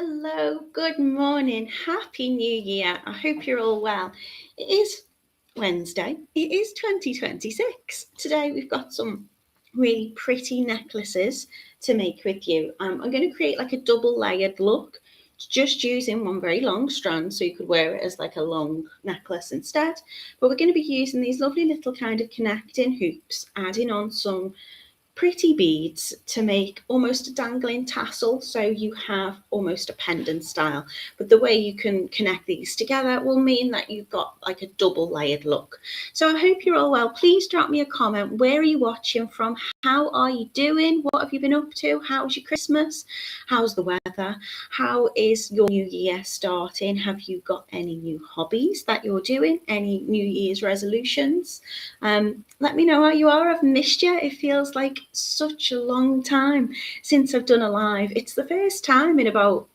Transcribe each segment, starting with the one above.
Hello, good morning, happy new year. I hope you're all well. It is Wednesday, it is 2026. Today we've got some really pretty necklaces to make with you. I'm going to create like a double layered look, just using one very long strand so you could wear it as like a long necklace instead. But we're going to be using these lovely little kind of connecting hoops, adding on some pretty beads to make almost a dangling tassel, so you have almost a pendant style, but the way you can connect these together will mean that you've got like a double layered look. So I hope you're all well. Please drop me a comment. Where are you watching from? How are you doing? What have you been up to? How's your Christmas? How's the weather? How is your new year starting? Have you got any new hobbies that you're doing? Any new year's resolutions? Let me know how you are. I've missed you. It feels like such a long time since I've done a live. It's the first time in about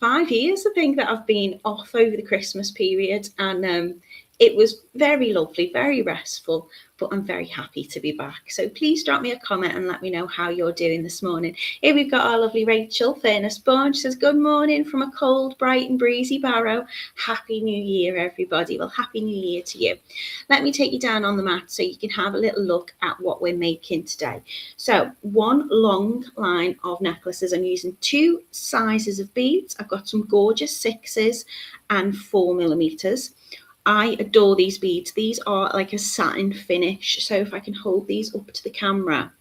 5 years, I think, that I've been off over the Christmas period, and it was very lovely, very restful, but I'm very happy to be back. So please drop me a comment and let me know how you're doing this morning. Here we've got our lovely Rachel, Furnace Born. She says, good morning from a cold, bright and breezy Barrow. Happy New Year, everybody. Well, Happy New Year to you. Let me take you down on the mat so you can have a little look at what we're making today. So one long line of necklaces. I'm using two sizes of beads. I've got some gorgeous 6s and 4mm. I adore these beads. These are like a satin finish. So if I can hold these up to the camera,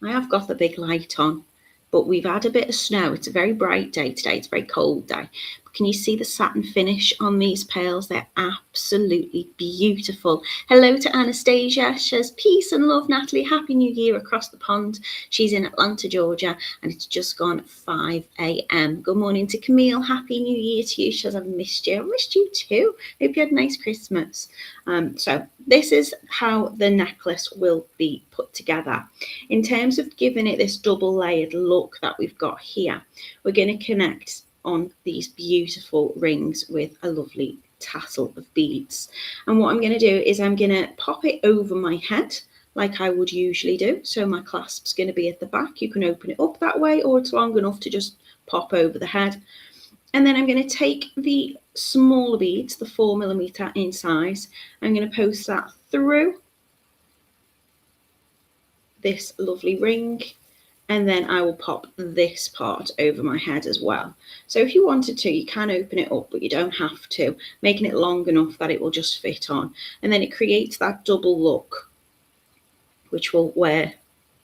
I have got the big light on, but we've had a bit of snow. It's a very bright day today. It's a very cold day. Can you see the satin finish on these pearls? They're absolutely beautiful. Hello to Anastasia. She says, peace and love, Natalie. Happy New Year across the pond. She's in Atlanta, Georgia, and it's just gone 5 a.m. Good morning to Camille. Happy New Year to you. She says, I've missed you. I missed you too. Hope you had a nice Christmas. So this is how the necklace will be put together. In terms of giving it this double layered look that we've got here, we're going to connect on these beautiful rings with a lovely tassel of beads. And what I'm going to do is I'm going to pop it over my head like I would usually do. So my clasp's going to be at the back. You can open it up that way, or it's long enough to just pop over the head. And then I'm going to take the smaller beads, the 4mm in size. I'm going to post that through this lovely ring, and then I will pop this part over my head as well. So if you wanted to, you can open it up, but you don't have to, making it long enough that it will just fit on. And then it creates that double look, which will wear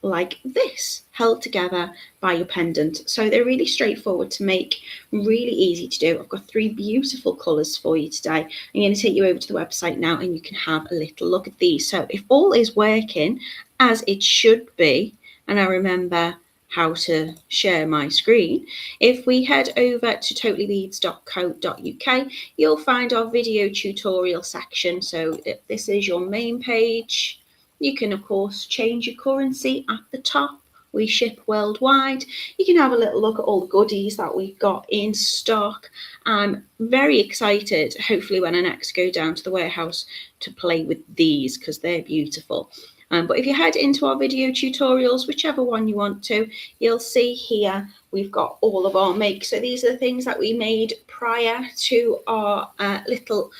like this, held together by your pendant. So they're really straightforward to make, really easy to do. I've got 3 beautiful colours for you today. I'm going to take you over to the website now and you can have a little look at these. So if all is working as it should be, and I remember how to share my screen, if we head over to totallybeads.co.uk, you'll find our video tutorial section. So if this is your main page, you can of course change your currency at the top. We ship worldwide. You can have a little look at all the goodies that we've got in stock. I'm very excited, hopefully when I next go down to the warehouse, to play with these because they're beautiful. But if you head into our video tutorials, whichever one you want to, you'll see here we've got all of our makes. So these are the things that we made prior to our little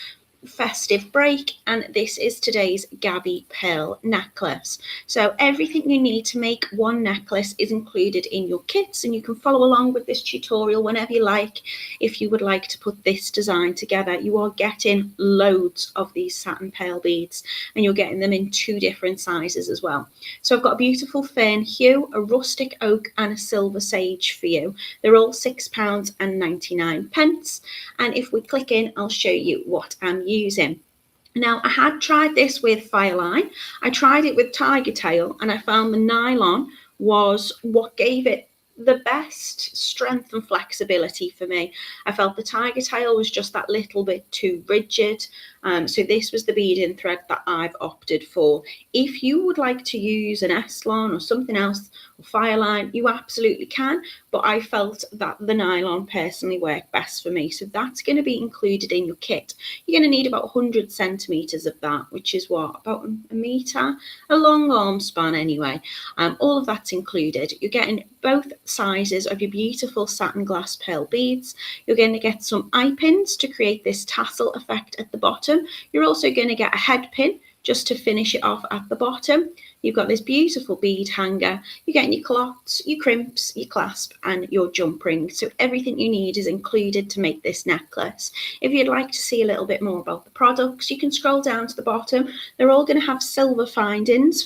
festive break, and this is today's Gabby pearl necklace. So everything you need to make one necklace is included in your kits, and you can follow along with this tutorial whenever you like. If you would like to put this design together, you are getting loads of these satin pearl beads, and you're getting them in 2 different sizes as well. So I've got a beautiful fern hue, a rustic oak, and a silver sage for you. They're all £6.99, and if we click in, I'll show you what I'm using. Now, I had tried this with Fireline. I tried it with Tiger Tail, and I found the nylon was what gave it the best strength and flexibility for me. I felt the Tiger Tail was just that little bit too rigid. So this was the beading thread that I've opted for. If you would like to use an Eslon or something else, fire line, you absolutely can, but I felt that the nylon personally worked best for me. So that's going to be included in your kit. You're going to need about 100 centimetres of that, which is what, about a metre, a long arm span anyway. All of that's included. You're getting both sizes of your beautiful satin glass pearl beads. You're going to get some eye pins to create this tassel effect at the bottom. You're also going to get a head pin just to finish it off at the bottom. You've got this beautiful bead hanger. You're getting your clots, your crimps, your clasp, and your jump ring. So everything you need is included to make this necklace. If you'd like to see a little bit more about the products, you can scroll down to the bottom. They're all going to have silver findings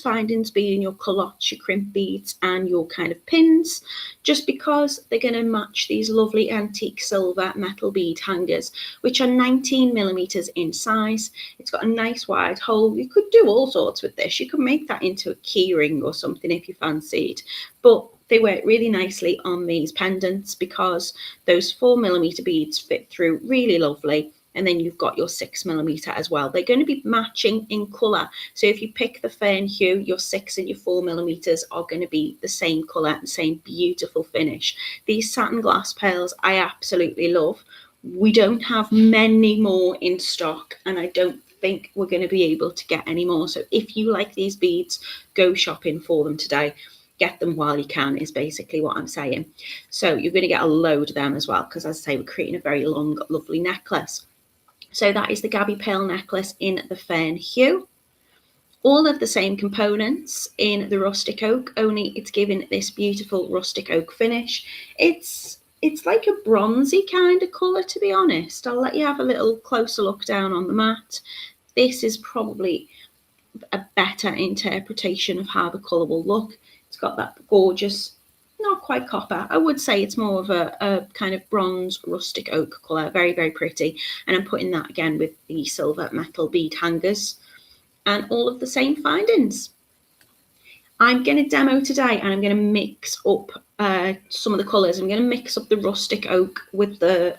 being your culottes, your crimp beads, and your kind of pins, just because they're going to match these lovely antique silver metal bead hangers, which are 19 millimeters in size. It's got a nice wide hole. You could do all sorts with this. You could make that into a key ring or something if you fancied, but they work really nicely on these pendants because those 4 millimeter beads fit through really lovely. And then you've got your 6 millimeter as well. They're going to be matching in colour. So if you pick the fern hue, your 6 and your 4 millimeters are going to be the same colour, the same beautiful finish. These satin glass pearls I absolutely love. We don't have many more in stock, and I don't think we're going to be able to get any more. So if you like these beads, go shopping for them today. Get them while you can is basically what I'm saying. So you're going to get a load of them as well, because as I say, we're creating a very long, lovely necklace. So that is the Gabby pearl necklace in the fern hue. All of the same components in the rustic oak, only it's given this beautiful rustic oak finish. It's like a bronzy kind of colour, to be honest. I'll let you have a little closer look down on the mat. This is probably a better interpretation of how the colour will look. It's got that gorgeous, not quite copper. I would say it's more of a kind of bronze rustic oak colour. Very, very pretty. And I'm putting that again with the silver metal bead hangers and all of the same findings. I'm going to demo today, and I'm going to mix up some of the colours. I'm going to mix up the rustic oak with the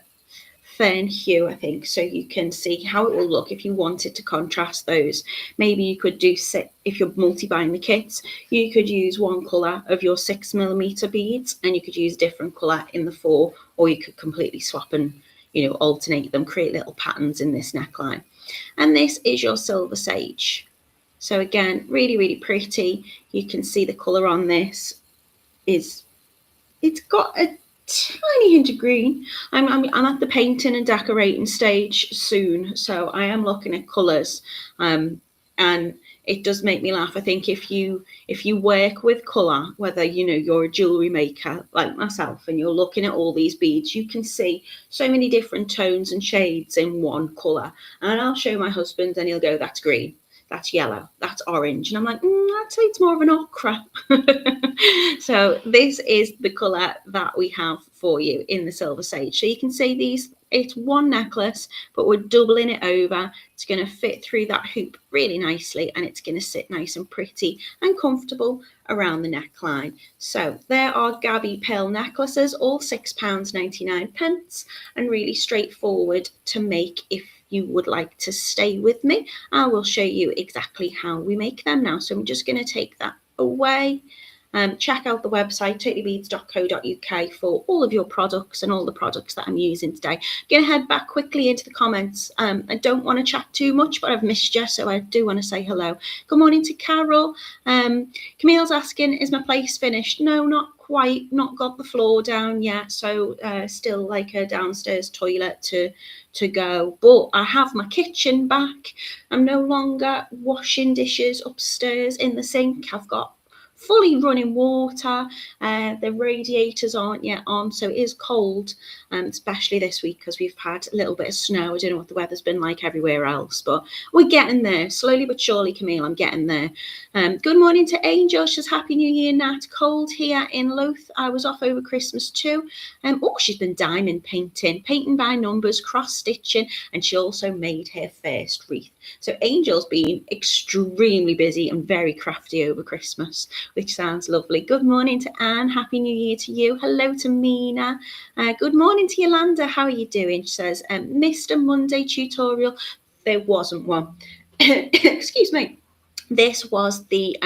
fern hue, I think, so you can see how it will look if you wanted to contrast those. Maybe you could do, if you're multi-buying the kits, you could use one colour of your 6 millimeter beads, and you could use different colour in the 4, or you could completely swap and, you know, alternate them, create little patterns in this neckline. And this is your silver sage. So again, really, really pretty. You can see the colour on this it's got a tiny hint of green. I'm at the painting and decorating stage soon, so I am looking at colours, and it does make me laugh. I think if you work with colour, whether you're a jewellery maker like myself and you're looking at all these beads, you can see so many different tones and shades in one colour. And I'll show my husband and he'll go, that's green, that's yellow, that's orange. And I'm like, I'd say it's more of an ochre. So this is the colour that we have for you in the silver sage. So you can see these, it's one necklace, but we're doubling it over. It's going to fit through that hoop really nicely, and it's going to sit nice and pretty and comfortable around the neckline. So there are Gabby pearl necklaces, all £6.99, and really straightforward to make. If you would like to stay with me, I will show you exactly how we make them now. So I'm just going to take that away. Check out the website totalybeads.co.uk for all of your products and all the products that I'm using today. I'm going to head back quickly into the comments. I don't want to chat too much, but I've missed you, so I do want to say hello. Good morning to Carol. Camille's asking, is my place finished? No, not quite. Not got the floor down yet, so still like a downstairs toilet to go, but I have my kitchen back. I'm no longer washing dishes upstairs in the sink. I've got fully running water. The radiators aren't yet on, so it is cold, especially this week because we've had a little bit of snow. I don't know what the weather's been like everywhere else, but we're getting there slowly but surely. Camille, I'm getting there. Good morning to Angel. She's happy new year, Nat. Cold here in Louth. I was off over Christmas too. She's been diamond painting by numbers, cross stitching, and she also made her first wreath. So Angel's been extremely busy and very crafty over Christmas, which sounds lovely. Good morning to Anne. Happy New Year to you. Hello to Mina. Good morning to Yolanda. How are you doing? She says, Mr. Monday tutorial. There wasn't one. Excuse me. this was the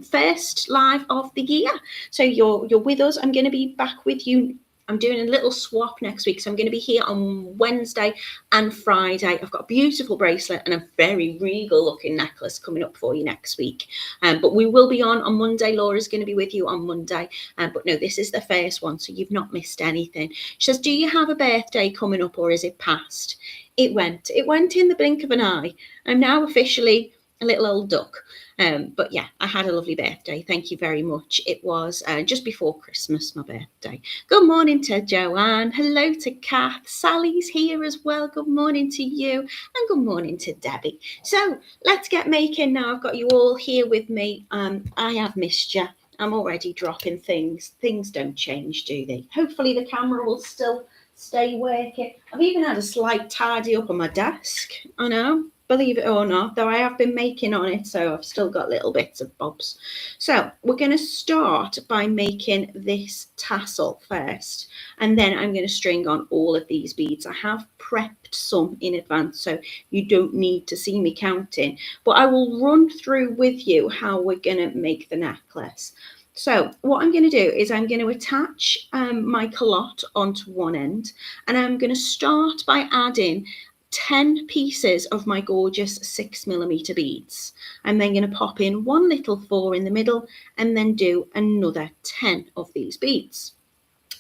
first live of the year. So you're with us. I'm going to be back with you. I'm doing a little swap next week. So I'm going to be here on Wednesday and Friday. I've got a beautiful bracelet and a very regal looking necklace coming up for you next week. But we will be on Monday. Laura's going to be with you on Monday. But no, this is the first one, so you've not missed anything. She says, do you have a birthday coming up or is it past? It went in the blink of an eye. I'm now officially a little old duck. But yeah, I had a lovely birthday. Thank you very much. It was just before Christmas, my birthday. Good morning to Joanne. Hello to Kath. Sally's here as well. Good morning to you. And good morning to Debbie. So let's get making now. I've got you all here with me. I have missed you. I'm already dropping things. Things don't change, do they? Hopefully the camera will still stay working. I've even had a slight tidy up on my desk. I know. Believe it or not, though I have been making on it, so I've still got little bits of bobs. So we're going to start by making this tassel first, and then I'm going to string on all of these beads. I have prepped some in advance, so you don't need to see me counting, but I will run through with you how we're going to make the necklace. So what I'm going to do is I'm going to attach my culotte onto one end, and I'm going to start by adding 10 pieces of my gorgeous 6mm beads. I'm then going to pop in one little 4 in the middle and then do another 10 of these beads.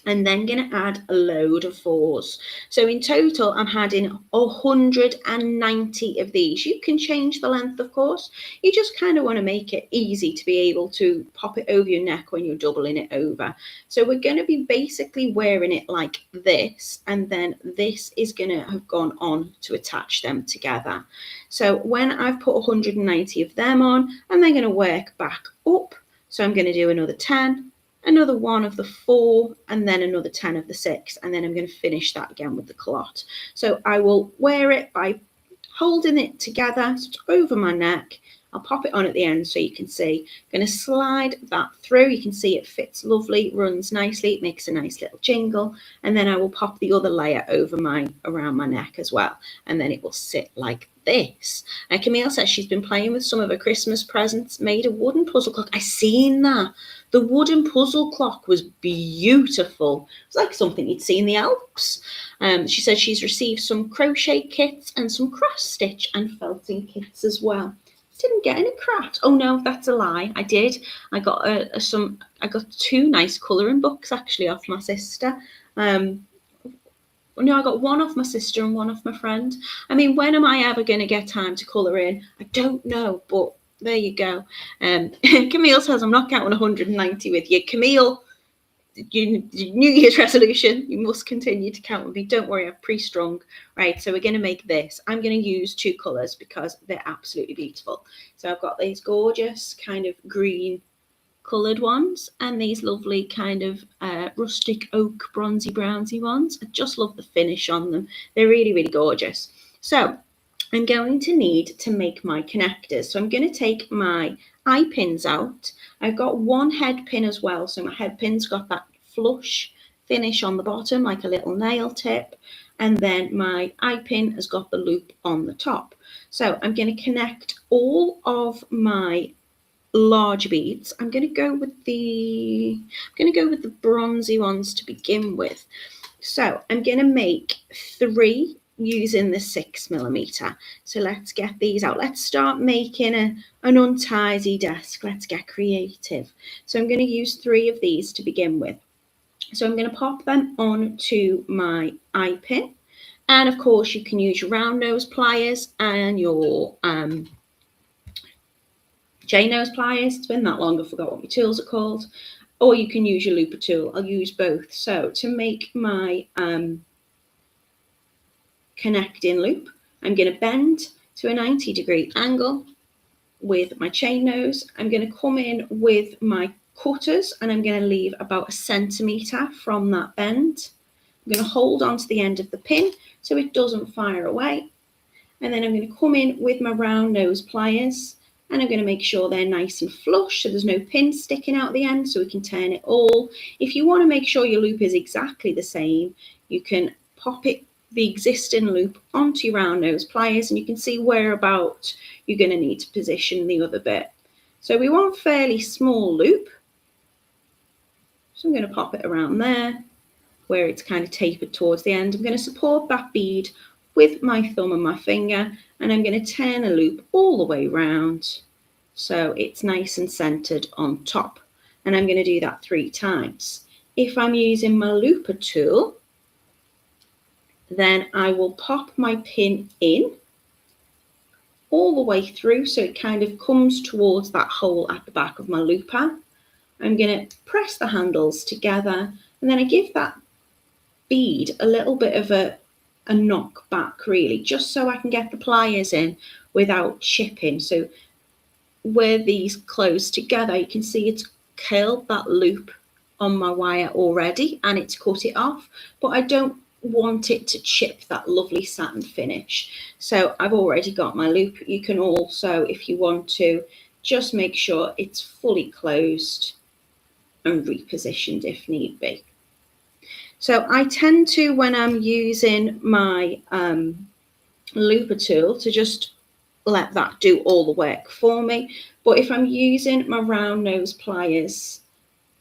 I'm then going to add a load of 4s. So in total, I'm adding 190 of these. You can change the length, of course. You just kind of want to make it easy to be able to pop it over your neck when you're doubling it over. So we're going to be basically wearing it like this, and then this is going to have gone on to attach them together. So when I've put 190 of them on, I'm then going to work back up. So I'm going to do another 10, another 1 of the 4, and then another 10 of the 6, and then I'm going to finish that again with the culotte. So I will wear it by holding it together over my neck. I'll pop it on at the end so you can see. I'm going to slide that through. You can see it fits lovely, runs nicely, it makes a nice little jingle, and then I will pop the other layer over around my neck as well, and then it will sit like this. And Camille says she's been playing with some of her Christmas presents, made a wooden puzzle clock. I seen that. The wooden puzzle clock was beautiful. It's like something you'd see in the Alps. She said she's received some crochet kits and some cross stitch and felting kits as well. Didn't get any craft. Oh no, that's a lie. I did. I got I got 2 nice colouring books actually off my sister. No, I got one off my sister and one off my friend. I mean, when am I ever going to get time to colour in? I don't know, but there you go. Camille says, I'm not counting 190 with you. Camille, New Year's resolution, you must continue to count with me. Don't worry, I've pre-strung. Right, so we're going to make this. I'm going to use 2 colours because they're absolutely beautiful. So I've got these gorgeous kind of green coloured ones and these lovely kind of rustic oak bronzy brownsy ones. I just love the finish on them. They're really, really gorgeous. So I'm going to need to make my connectors. So I'm going to take my eye pins out. I've got 1 head pin as well. So my head pin's got that flush finish on the bottom, like a little nail tip. And then my eye pin has got the loop on the top. So I'm going to connect all of my large beads. I'm going to go with the bronzy ones to begin with. So I'm going to make 3 using the 6mm. So let's get these out. Let's start making an untidy desk. Let's get creative. So I'm going to use 3 of these to begin with. So I'm going to pop them onto my eye pin. And of course you can use your round nose pliers and your J-nose pliers. It's been that long I forgot what my tools are called. Or you can use your looper tool. I'll use both. So to make my connecting loop, I'm going to bend to a 90-degree angle with my chain nose. I'm going to come in with my cutters and I'm going to leave about 1 centimetre from that bend. I'm going to hold on to the end of the pin so it doesn't fire away. And then I'm going to come in with my round nose pliers and I'm going to make sure they're nice and flush so there's no pins sticking out the end so we can turn it all. If you want to make sure your loop is exactly the same, you can pop the existing loop onto your round nose pliers and you can see whereabout you're going to need to position the other bit. So we want a fairly small loop. So I'm going to pop it around there where it's kind of tapered towards the end. I'm going to support that bead with my thumb and my finger, and I'm going to turn a loop all the way around so it's nice and centered on top. And I'm going to do that 3 times. If I'm using my looper tool, then I will pop my pin in all the way through so it kind of comes towards that hole at the back of my looper. I'm going to press the handles together, and then I give that bead a little bit of a knock back, really, just so I can get the pliers in without chipping. So where these close together, you can see it's curled that loop on my wire already and it's cut it off, but I don't want it to chip that lovely satin finish. So I've already got my loop. You can also, if you want to, just make sure it's fully closed and repositioned if need be. So I tend to, when I'm using my looper tool, to just let that do all the work for me. But if I'm using my round nose pliers,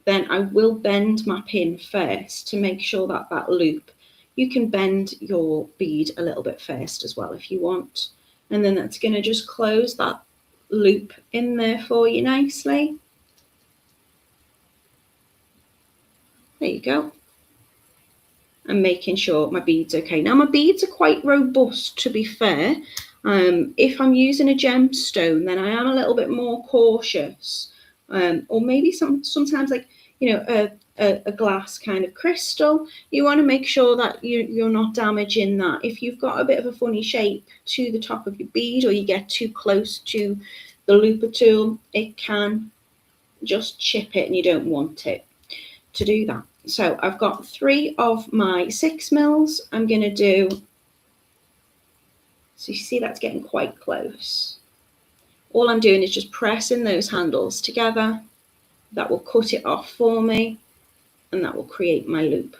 then I will bend my pin first to make sure that that loop, you can bend your bead a little bit first as well if you want. And then that's going to just close that loop in there for you nicely. There you go. And making sure my bead's okay. Now my beads are quite robust, to be fair. If I'm using a gemstone, then I am a little bit more cautious. Or maybe sometimes, like, you know, a glass kind of crystal, you want to make sure that you're not damaging that. If you've got a bit of a funny shape to the top of your bead, or you get too close to the looper tool, it can just chip it and you don't want it to do that. So I've got 3 of my 6 mils. I'm going to do, so you see that's getting quite close. All I'm doing is just pressing those handles together. That will cut it off for me, and that will create my loop.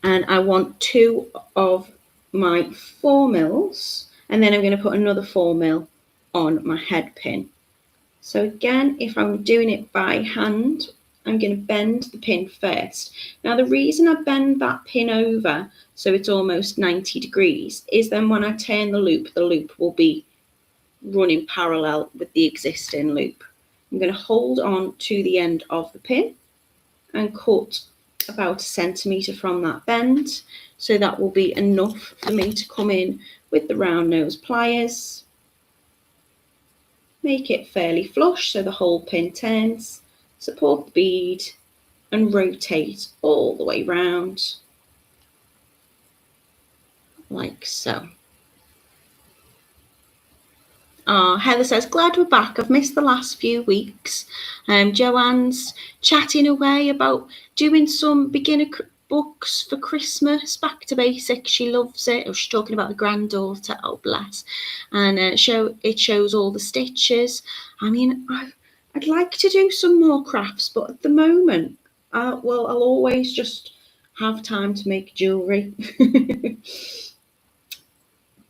And I want 2 of my 4 mils, and then I'm going to put another 4 mil on my head pin. So again, if I'm doing it by hand, I'm going to bend the pin first. Now the reason I bend that pin over so it's almost 90 degrees is then when I turn the loop will be running parallel with the existing loop. I'm going to hold on to the end of the pin and cut about 1 centimetre from that bend. So that will be enough for me to come in with the round nose pliers. Make it fairly flush so the whole pin turns, support the bead and rotate all the way round, like so. Heather says, glad we're back. I've missed the last few weeks. Joanne's chatting away about doing some beginner books for Christmas, back to basics. She loves it. She's talking about the granddaughter. Oh, bless. And it shows all the stitches. I mean, I'd like to do some more crafts, but at the moment, well, I'll always just have time to make jewellery.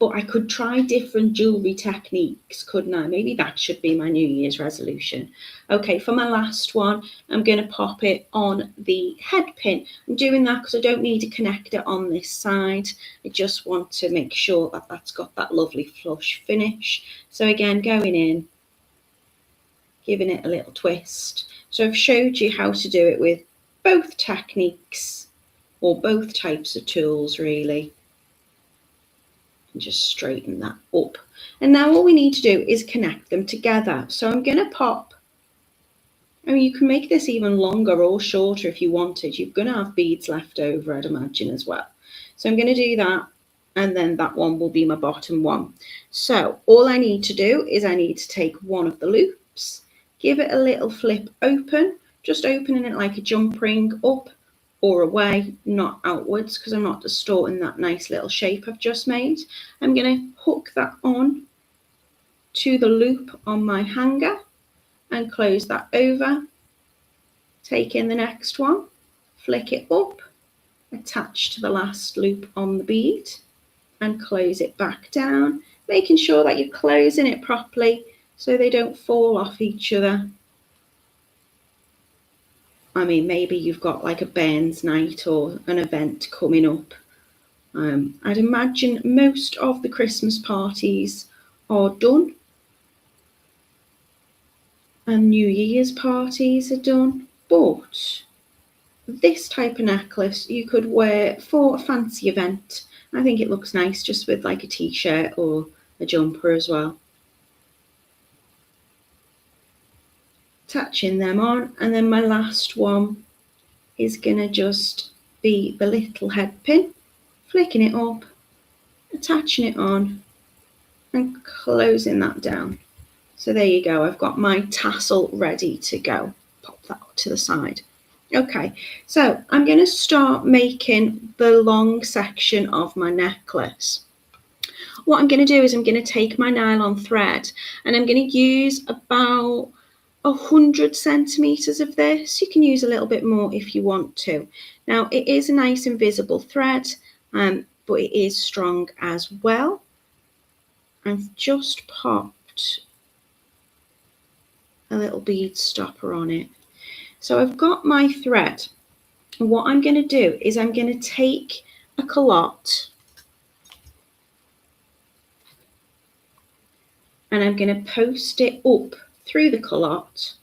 But I could try different jewellery techniques, couldn't I? Maybe that should be my New Year's resolution. Okay, for my last one, I'm going to pop it on the head pin. I'm doing that because I don't need a connector on this side. I just want to make sure that that's got that lovely flush finish. So again, going in, giving it a little twist. So I've showed you how to do it with both techniques or both types of tools, really. And just straighten that up. And now all we need to do is connect them together. So I'm going to pop, I mean, you can make this even longer or shorter if you wanted. You're going to have beads left over, I'd imagine, as well. So I'm going to do that, and then that one will be my bottom one. So all I need to do is I need to take one of the loops, give it a little flip open, just opening it like a jump ring, up or away, not outwards, because I'm not distorting that nice little shape I've just made. I'm going to hook that on to the loop on my hanger and close that over. Take in the next one, flick it up, attach to the last loop on the bead and close it back down, making sure that you're closing it properly so they don't fall off each other. I mean, maybe you've got like a Burns night or an event coming up. I'd imagine most of the Christmas parties are done and New Year's parties are done, but this type of necklace you could wear for a fancy event. I think it looks nice just with like a t-shirt or a jumper as well. Attaching them on, and then my last one is gonna just be the little head pin, flicking it up, attaching it on and closing that down. So there you go, I've got my tassel ready to go. Pop that to the side. Okay, so I'm going to start making the long section of my necklace. What I'm going to do is I'm going to take my nylon thread and I'm going to use about 100 centimeters of this. You can use a little bit more if you want to. Now it is a nice invisible thread, but it is strong as well. I've just popped a little bead stopper on it. So I've got my thread. And what I'm going to do is I'm going to take a culotte and I'm going to post it up through the culotte.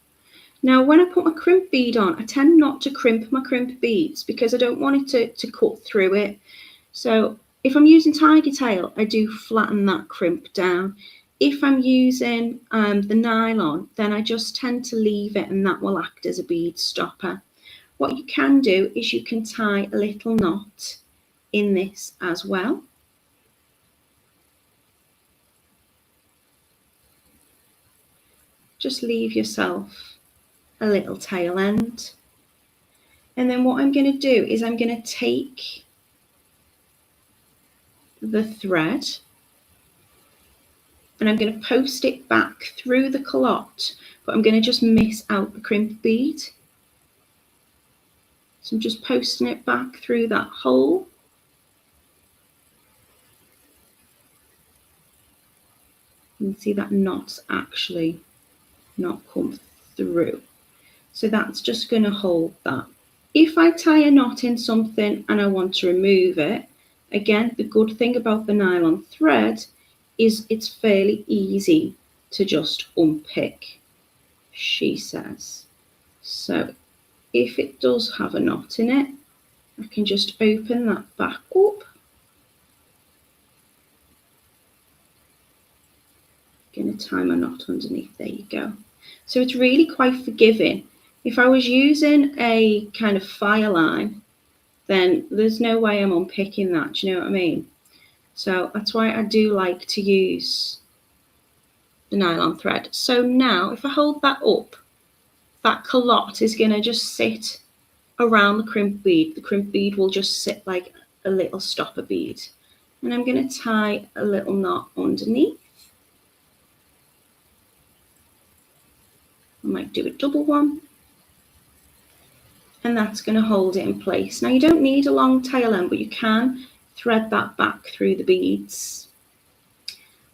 Now when I put my crimp bead on, I tend not to crimp my crimp beads because I don't want it to cut through it. So if I'm using tiger tail, I do flatten that crimp down. If I'm using the nylon, then I just tend to leave it and that will act as a bead stopper. What you can do is you can tie a little knot in this as well. Just leave yourself a little tail end. And then what I'm going to do is I'm going to take the thread and I'm going to post it back through the culotte, but I'm going to just miss out the crimp bead. So I'm just posting it back through that hole. You can see that knot's actually not come through. So that's just going to hold that. If I tie a knot in something and I want to remove it, again, the good thing about the nylon thread is it's fairly easy to just unpick, she says. So if it does have a knot in it, I can just open that back up. Going to tie my knot underneath, there you go. So it's really quite forgiving. If I was using a kind of fire line, then there's no way I'm unpicking that, do you know what I mean? So that's why I do like to use the nylon thread. So now if I hold that up, that culotte is going to just sit around the crimp bead. The crimp bead will just sit like a little stopper bead. And I'm going to tie a little knot underneath. I might do a double one. And that's going to hold it in place. Now you don't need a long tail end, but you can thread that back through the beads.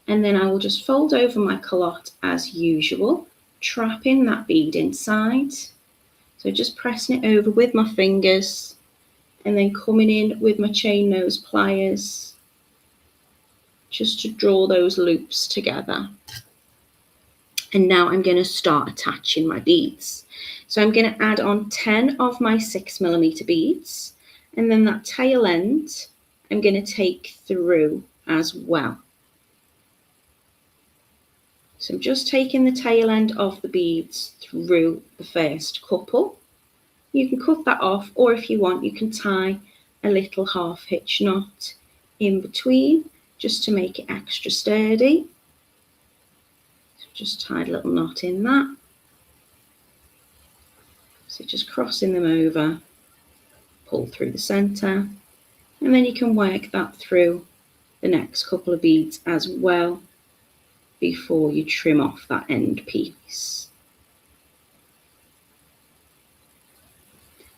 And then I will just fold over my culotte as usual, trapping that bead inside. So just pressing it over with my fingers and then coming in with my chain nose pliers just to draw those loops together. And now I'm going to start attaching my beads. So I'm going to add on 10 of my 6mm beads, and then that tail end I'm going to take through as well. So I'm just taking the tail end of the beads through the first couple. You can cut that off, or if you want, you can tie a little half hitch knot in between just to make it extra sturdy. Just tie a little knot in that. So just crossing them over, pull through the centre, and then you can work that through the next couple of beads as well before you trim off that end piece.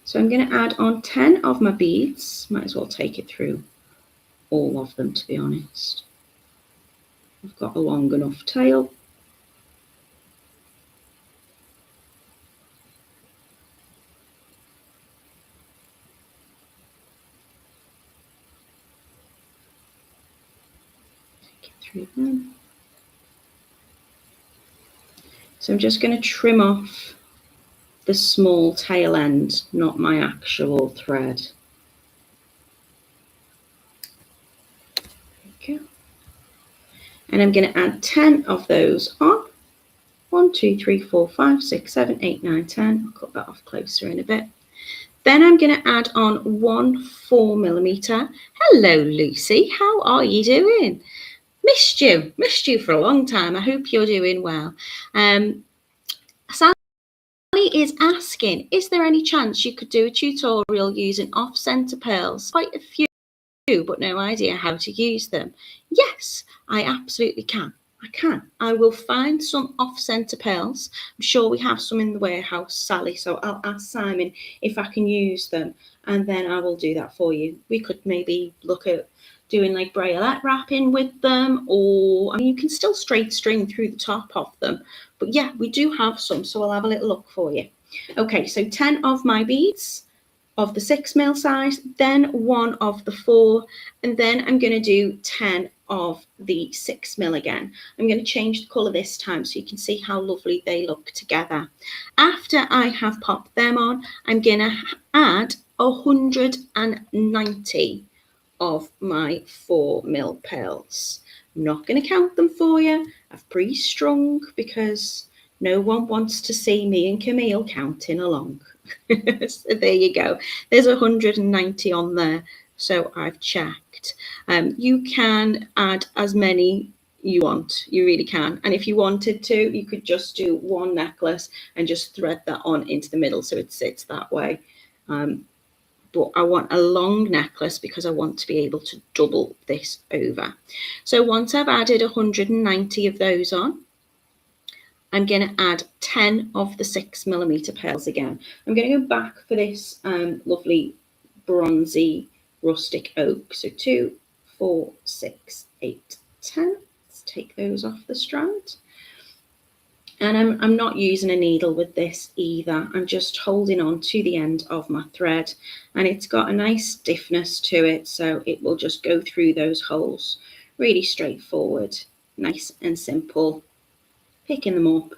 So I'm going to add on 10 of my beads. Might as well take it through all of them, to be honest. I've got a long enough tail. through them. So I'm just going to trim off the small tail end, not my actual thread. There we go. And I'm going to add 10 of those on. 1, 2, 3, 4, 5, 6, 7, 8, 9, 10. I'll cut that off closer in a bit. Then I'm going to add on 1 4mm. Hello, Lucy. How are you doing? Missed you for a long time. I hope you're doing well. Sally is asking, is there any chance you could do a tutorial using off-center pearls? Quite a few, but no idea how to use them. Yes, I absolutely can. I will find some off-center pearls. I'm sure we have some in the warehouse, Sally, so I'll ask Simon if I can use them, and then I will do that for you. We could maybe look at doing like bracelet wrapping with them, or I mean, you can still straight string through the top of them. But yeah, we do have some, so I'll have a little look for you. Okay, so 10 of my beads of the 6mm size, then 1 of the 4, and then I'm going to do 10 of the 6mm again. I'm going to change the colour this time so you can see how lovely they look together. After I have popped them on, I'm going to add 190 of my 4mm pearls. I'm not going to count them for you. I've pre-strung because no one wants to see me and Camille counting along. So there you go. There's 190 on there. So I've checked. You can add as many you want. You really can. And if you wanted to, you could just do one necklace and just thread that on into the middle so it sits that way. But I want a long necklace because I want to be able to double this over. So once I've added 190 of those on, I'm going to add 10 of the 6mm pearls again. I'm going to go back for this lovely bronzy rustic oak. So 2, 4, 6, 8, 10. Let's take those off the strand. And I'm not using a needle with this either. I'm just holding on to the end of my thread, and it's got a nice stiffness to it, so it will just go through those holes. Really straightforward, nice and simple. Picking them up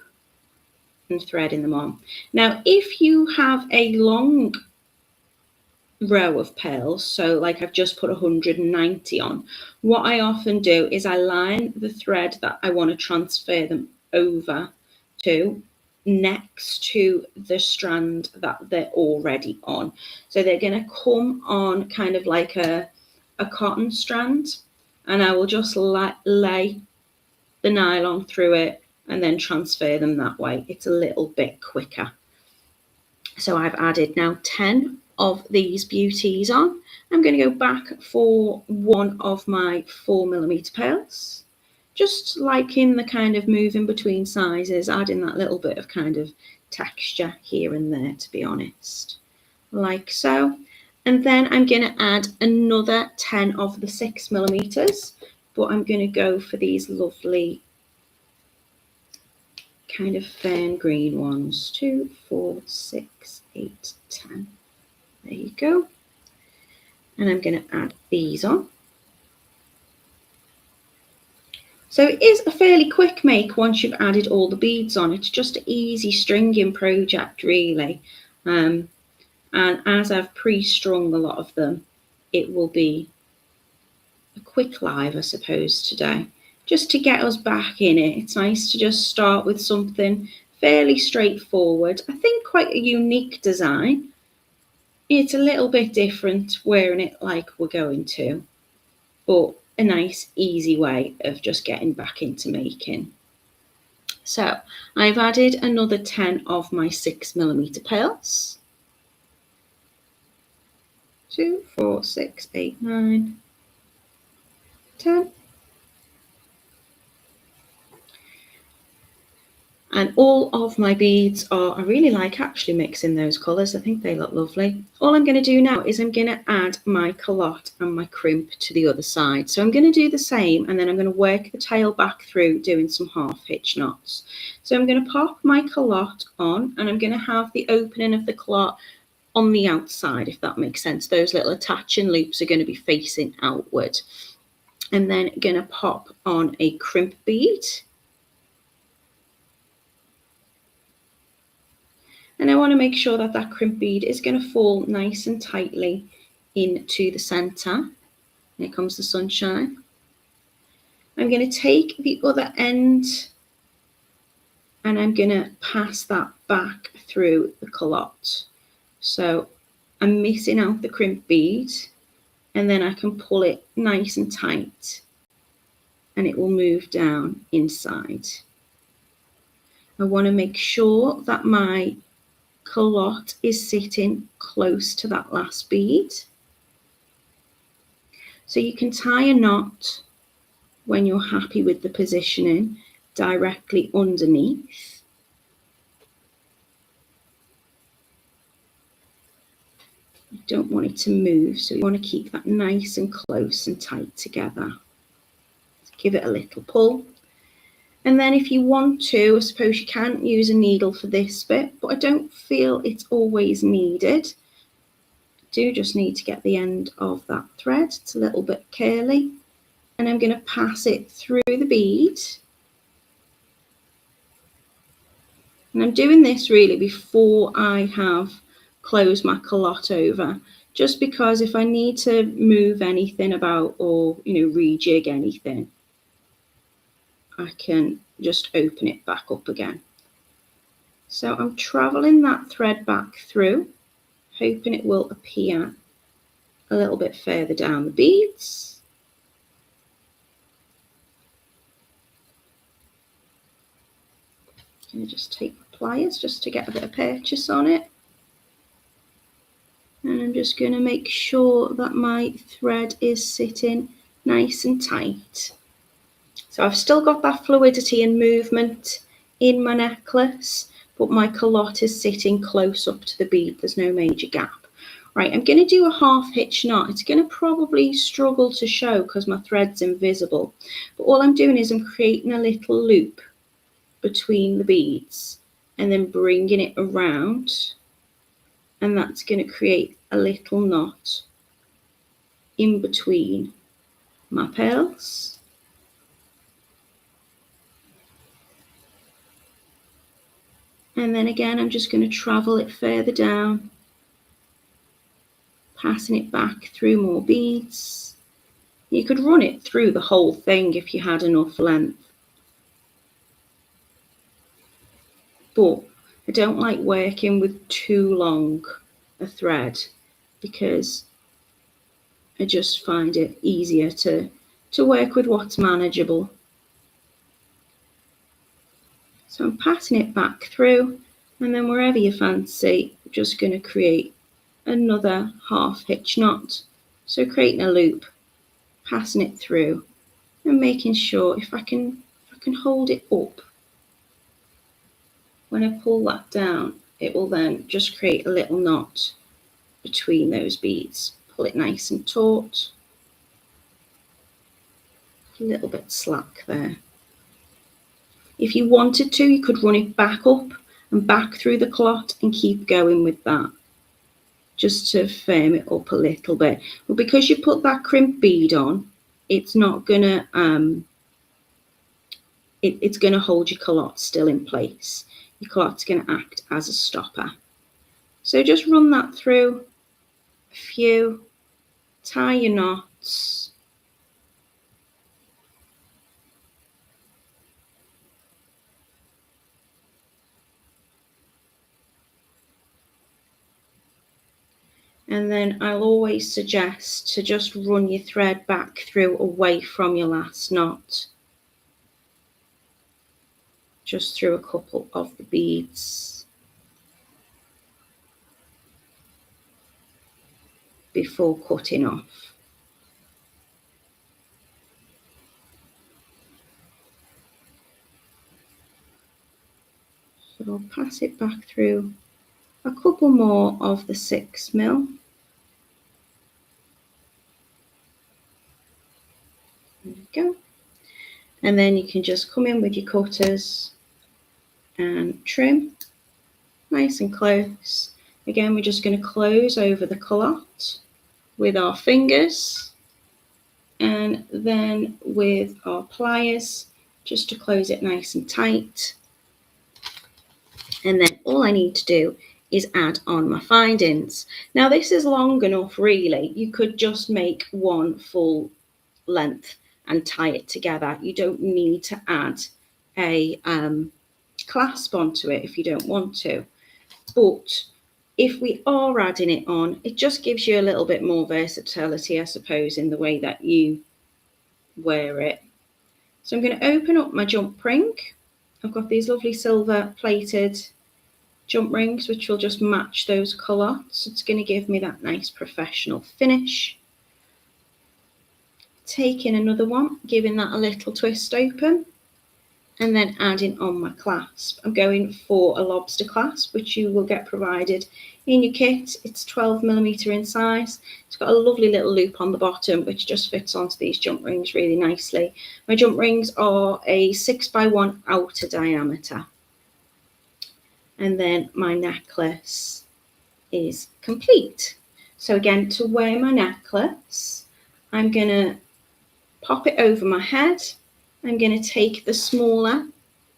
and threading them on. Now, if you have a long row of pearls, so like I've just put 190 on, what I often do is I line the thread that I want to transfer them over to next to the strand that they're already on. So they're going to come on kind of like a cotton strand, and I will just lay the nylon through it and then transfer them that way. It's a little bit quicker. So I've added now 10 of these beauties on. I'm going to go back for 1 of my 4mm pearls, just liking the kind of moving between sizes, adding that little bit of kind of texture here and there, to be honest, like so. And then I'm going to add another 10 of the 6mm, but I'm going to go for these lovely kind of fern green ones. 2, 4, 6, 8, 10. There you go. And I'm going to add these on. So it is a fairly quick make once you've added all the beads on. It's just an easy stringing project, really. And as I've pre-strung a lot of them, it will be a quick live, I suppose, today. Just to get us back in it. It's nice to just start with something fairly straightforward. I think quite a unique design. It's a little bit different wearing it like we're going to, but a nice easy way of just getting back into making. So I've added another 10 of my 6mm pearls. 2, 4, 6, 8, 9, 10. And all of my beads are, I really like actually mixing those colours. I think they look lovely. All I'm going to do now is I'm going to add my culotte and my crimp to the other side. So I'm going to do the same, and then I'm going to work the tail back through doing some half hitch knots. So I'm going to pop my culotte on, and I'm going to have the opening of the culotte on the outside, if that makes sense. Those little attaching loops are going to be facing outward. and then going to pop on a crimp bead. And I want to make sure that that crimp bead is going to fall nice and tightly into the center. Here comes the sunshine. I'm going to take the other end and I'm going to pass that back through the culotte. So I'm missing out the crimp bead, and then I can pull it nice and tight and it will move down inside. I want to make sure that my culotte is sitting close to that last bead. So you can tie a knot when you're happy with the positioning directly underneath. You don't want it to move, so you want to keep that nice and close and tight together. Give it a little pull. And then if you want to, I suppose you can use a needle for this bit, but I don't feel it's always needed. I do just need to get the end of that thread. It's a little bit curly. And I'm going to pass it through the bead. And I'm doing this really before I have closed my culotte over, just because if I need to move anything about or, rejig anything, I can just open it back up again. So I'm traveling that thread back through, hoping it will appear a little bit further down the beads. I'm going to just take the pliers just to get a bit of purchase on it. And I'm just going to make sure that my thread is sitting nice and tight. So I've still got that fluidity and movement in my necklace, but my culotte is sitting close up to the bead. There's no major gap. Right, I'm going to do a half hitch knot. It's going to probably struggle to show because my thread's invisible. But all I'm doing is I'm creating a little loop between the beads and then bringing it around. And that's going to create a little knot in between my pearls. And then again, I'm just going to travel it further down, passing it back through more beads. You could run it through the whole thing if you had enough length. But I don't like working with too long a thread because I just find it easier to work with what's manageable. So I'm passing it back through, and then wherever you fancy, I'm just going to create another half hitch knot. So creating a loop, passing it through, and making sure if I can hold it up. When I pull that down, it will then just create a little knot between those beads. Pull it nice and taut. A little bit slack there. If you wanted to, you could run it back up and back through the clot and keep going with that, just to firm it up a little bit. But because you put that crimp bead on, it's not gonna it's gonna hold your clot still in place. Your clot's gonna act as a stopper. So just run that through a few, tie your knots. And then I'll always suggest to just run your thread back through away from your last knot. Just through a couple of the beads before cutting off. So I'll pass it back through a couple more of the 6mm. There we go. And then you can just come in with your cutters and trim nice and close. Again, we're just going to close over the culotte with our fingers. And then with our pliers, just to close it nice and tight. And then all I need to do is add on my findings. Now this is long enough really. You could just make one full length and tie it together. You don't need to add a clasp onto it if you don't want to. But if we are adding it on, it just gives you a little bit more versatility, I suppose, in the way that you wear it. So I'm going to open up my jump ring. I've got these lovely silver plated jump rings, which will just match those culottes. It's going to give me that nice professional finish. Taking another one, giving that a little twist open, and then adding on my clasp. I'm going for a lobster clasp, which you will get provided in your kit. It's 12mm in size. It's got a lovely little loop on the bottom, which just fits onto these jump rings really nicely. My jump rings are a 6x1 outer diameter. And then my necklace is complete. So again, to wear my necklace, I'm going to pop it over my head. I'm going to take the smaller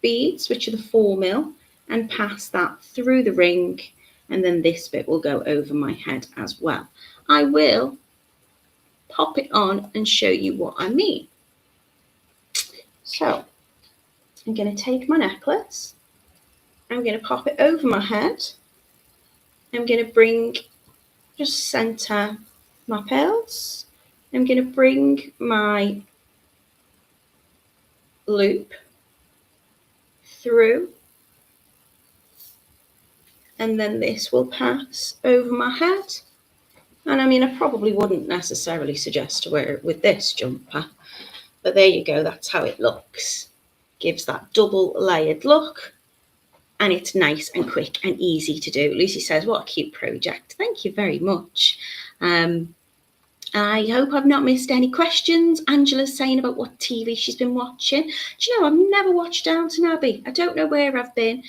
beads, which are the 4mm, and pass that through the ring, and then this bit will go over my head as well. I will pop it on and show you what I mean. So I'm going to take my necklace, I'm going to pop it over my head, I'm going to just center my pearls, I'm going to bring my loop through, and then this will pass over my head. And I mean, I probably wouldn't necessarily suggest to wear it with this jumper, but there you go, that's how it looks. Gives that double layered look, and it's nice and quick and easy to do. Lucy says, what a cute project. Thank you very much. I hope I've not missed any questions. Angela's saying about what TV she's been watching. Do you know, I've never watched Downton Abbey. I don't know where I've been.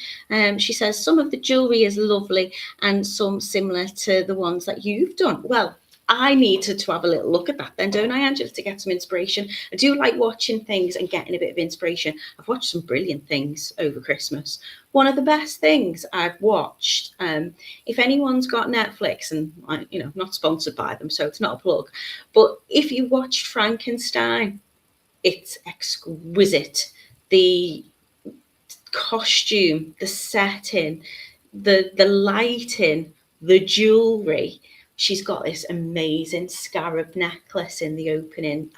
She says some of the jewellery is lovely and some similar to the ones that you've done. Well, I needed to have a little look at that then, don't I, Angela, to get some inspiration. I do like watching things and getting a bit of inspiration. I've watched some brilliant things over Christmas. One of the best things I've watched, if anyone's got Netflix, and I'm not sponsored by them, so it's not a plug, but if you watched Frankenstein, it's exquisite. The costume, the setting, the lighting, the jewellery. She's got this amazing scarab necklace in the opening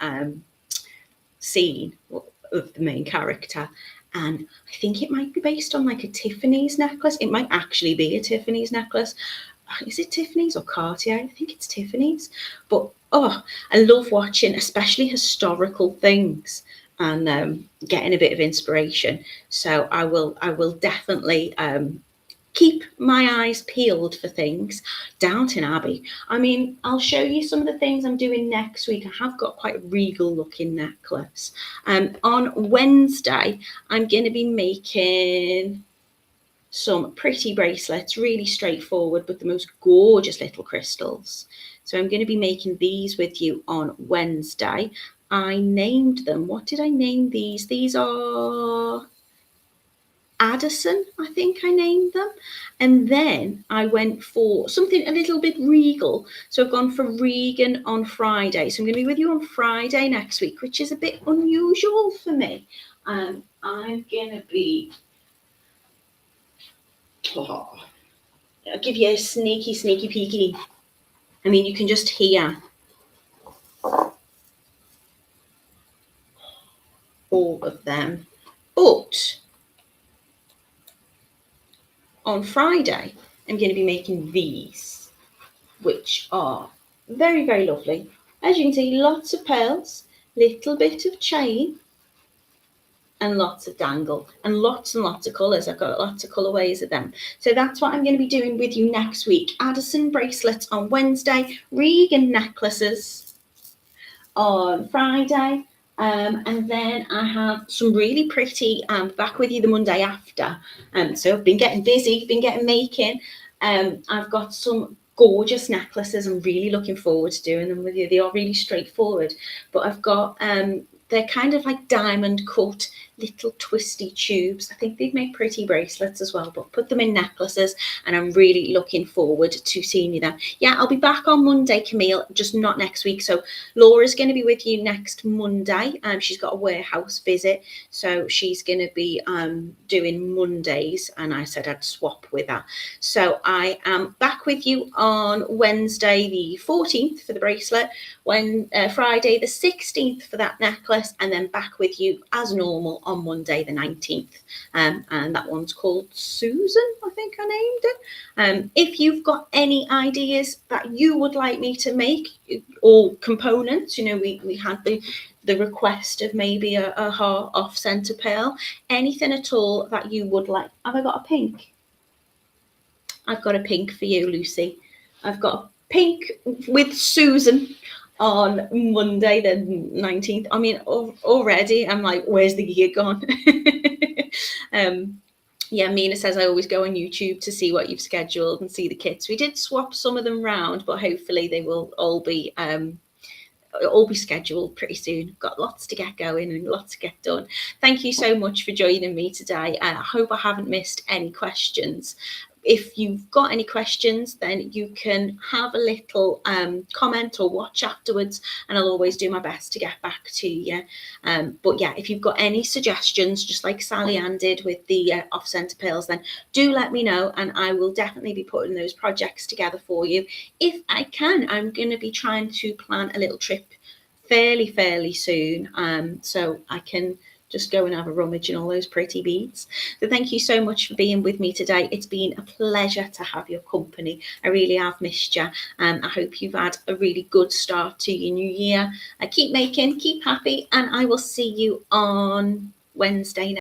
scene of the main character. And I think it might be based on like a Tiffany's necklace. It might actually be a Tiffany's necklace. Is it Tiffany's or Cartier? I think it's Tiffany's. But, I love watching, especially historical things and getting a bit of inspiration. So I will definitely keep my eyes peeled for things. Downton Abbey. I mean, I'll show you some of the things I'm doing next week. I have got quite a regal looking necklace. On Wednesday, I'm going to be making some pretty bracelets, really straightforward, but the most gorgeous little crystals. So I'm going to be making these with you on Wednesday. I named them. What did I name these? These are Addison, I think I named them. And then I went for something a little bit regal. So I've gone for Regan on Friday. So I'm going to be with you on Friday next week, which is a bit unusual for me. I'm going to be... I'll give you a sneaky peeky. I mean, you can just hear all of them. But on Friday, I'm going to be making these, which are very, very lovely. As you can see, lots of pearls, little bit of chain, and lots of dangle, and lots of colours. I've got lots of colourways of them. So that's what I'm going to be doing with you next week. Addison bracelets on Wednesday, Regan necklaces on Friday. And then I have some really pretty back with you the Monday after. So I've been getting busy, been getting making. I've got some gorgeous necklaces. I'm really looking forward to doing them with you. They are really straightforward, but I've got they're kind of like diamond cut little twisty tubes. I think they'd make pretty bracelets as well, but put them in necklaces, and I'm really looking forward to seeing you then. Yeah, I'll be back on Monday, Camille, just not next week. So Laura's going to be with you next Monday. She's got a warehouse visit, so she's going to be doing Mondays, and I said I'd swap with her. So I am back with you on Wednesday the 14th for the bracelet, Friday the 16th for that necklace, and then back with you as normal on Monday the 19th. And that one's called Susan, I think I named it. If you've got any ideas that you would like me to make, or components, we had the request of maybe a heart off centre pearl, anything at all that you would like. Have I got a pink? I've got a pink for you, Lucy. I've got a pink with Susan on Monday the 19th. I mean, already I'm like, where's the gear gone? Yeah, Mina says I always go on YouTube to see what you've scheduled and see the kits. We did swap some of them round, but hopefully they will all be scheduled pretty soon. Got lots to get going and lots to get done. Thank you so much for joining me today. I hope I haven't missed any questions. If you've got any questions, then you can have a little comment or watch afterwards, and I'll always do my best to get back to you. But yeah, if you've got any suggestions, just like Sally Ann did with the off-centre pearls, then do let me know, and I will definitely be putting those projects together for you. If I can, I'm going to be trying to plan a little trip fairly soon, so I can just go and have a rummage in all those pretty beads. So thank you so much for being with me today. It's been a pleasure to have your company. I really have missed you. I hope you've had a really good start to your new year. Keep making, keep happy, and I will see you on Wednesday.